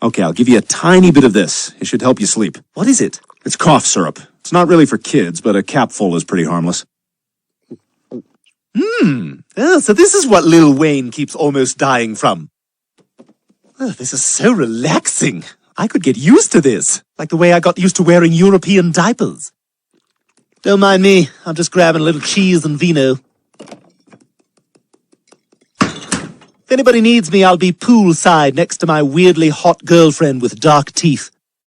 Okay, I'll give you a tiny bit of this. It should help you sleep. What is it? It's cough syrup. It's not really for kids, but a capful is pretty harmless. Oh, so this is what Lil Wayne keeps almost dying from. Oh, this is so relaxing. I could get used to this, like the way I got used to wearing European diapers. Don't mind me, I'm just grabbing a little cheese and vino. If anybody needs me, I'll be poolside next to my weirdly hot girlfriend with dark teeth.